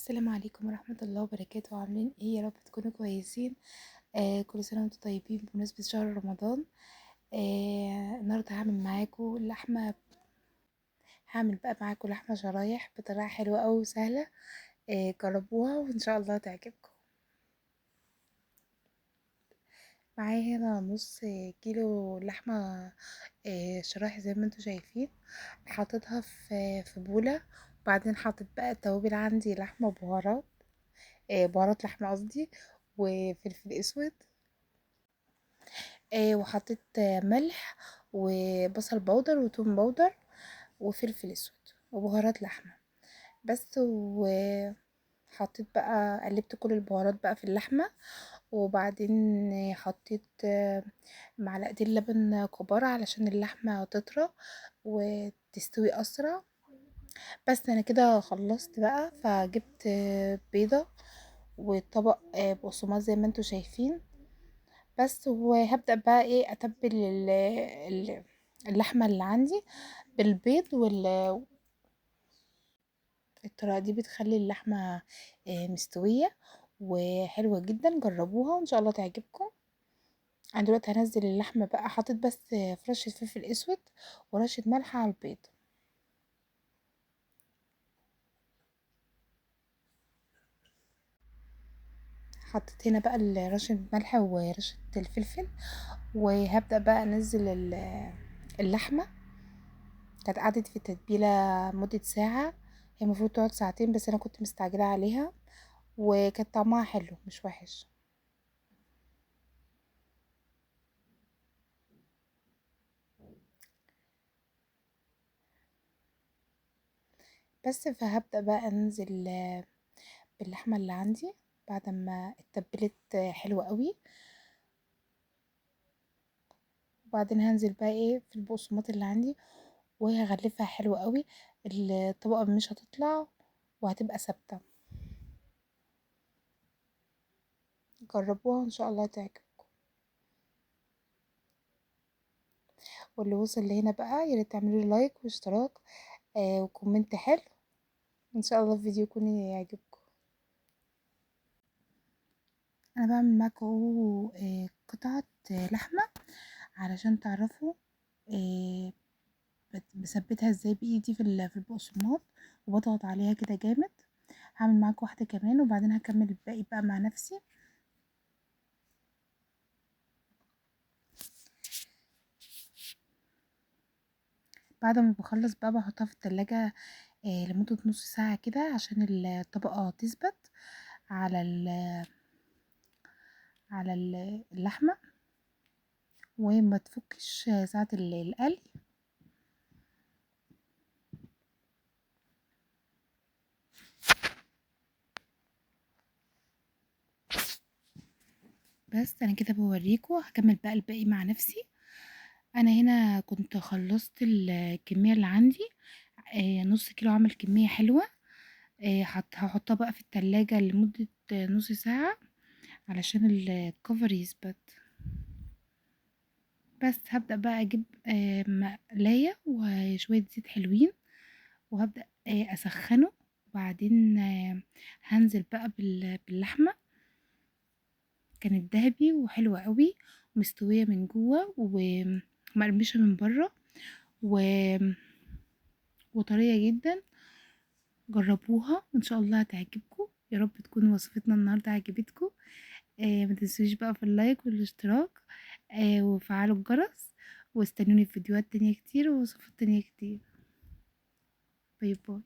السلام عليكم ورحمة الله وبركاته. عاملين ايه؟ يا رب تكونوا كويسين. كل سنة وانتم طيبين بمناسبة شهر رمضان. النهاردة هعمل بقى معاكم لحمة شرايح بطريقة حلوة أوي وسهلة. جربوها وان شاء الله تعجبكم. معايا هنا نص كيلو لحمة، شرايح زي ما انتم شايفين. حطيتها في بولة، وبعدين حطيت بقى التوابل عندي، لحمة وبهارات، بهارات لحمة قصدي، وفلفل اسود، وحطيت ملح وبصل بودر وتوم بودر وفلفل اسود وبهارات لحمة بس. وحطيت بقى، قلبت كل البهارات بقى في اللحمة، وبعدين حطيت معلقتين لبن كبار علشان اللحمة تطرى وتستوي اسرع. بس انا كده خلصت بقى، فجبت بيضة وطبق بقسماط زي ما انتوا شايفين بس. وهبدأ بقى ايه، اتبل اللحمة اللي عندي بالبيض الطريقة دي بتخلي اللحمة مستوية وحلوة جدا. جربوها وان شاء الله تعجبكم. انا دلوقتي هنزل اللحمة بقى، حطيت بس رشة فلفل اسود ورشة ملح على البيض. حطيت هنا بقى رشة ملح ورشة الفلفل، وهبدأ بقى انزل اللحمة. كانت قعدت في التتبيلة مدة ساعة، هي المفروض تقعد ساعتين بس انا كنت مستعجلة عليها، وكانت طعمها حلو مش وحش. بس فهبدأ بقى انزل باللحمة اللي عندي بعد ما اتبلت حلوة قوي. وبعدين هنزل بقى ايه في البقسماط اللي عندي، وهغلفها حلوة قوي. الطبقة مش هتطلع وهتبقى ثابتة. جربوها وان شاء الله تعجبكم. واللي وصل لهنا بقى ياريت تعملوا لي لايك واشتراك وكومنت حلو. ان شاء الله الفيديو يكون يعجبكم. انا بعمل معاكم قطعة لحمة علشان تعرفوا آه، بثبتها ازاي بايدي في البقسماط، وبضغط عليها كده جامد. هعمل معاكم واحدة كمان وبعدين هكمل الباقي بقى مع نفسي. بعد ما بخلص بقى بحطها في التلاجة لمدة نص ساعة كده عشان الطبقة تثبت على اللحمة وما تفكش ساعة القلي. بس انا كده بوريكم، هكمل بقى الباقي مع نفسي. انا هنا كنت خلصت الكمية اللي عندي، نص كيلو، عمل كمية حلوة. هحطها بقى في التلاجة لمدة نص ساعة علشان الكفر يثبت. بس هبدأ بقى اجيب مقلاية وشوية زيت حلوين، وهبدأ اسخنه. وبعدين هنزل بقى باللحمة. كانت ذهبي وحلوة قوي ومستوية من جوه ومقرمشة من بره و... وطرية جدا. جربوها وان شاء الله هتعجبكم. يا رب تكون وصفتنا النهاردة عجبتكم. ما تنسوش بقى في اللايك والاشتراك، وفعلوا الجرس، واستنوني في فيديوهات تانية كتير ووصفات تانية كتير. باي باي.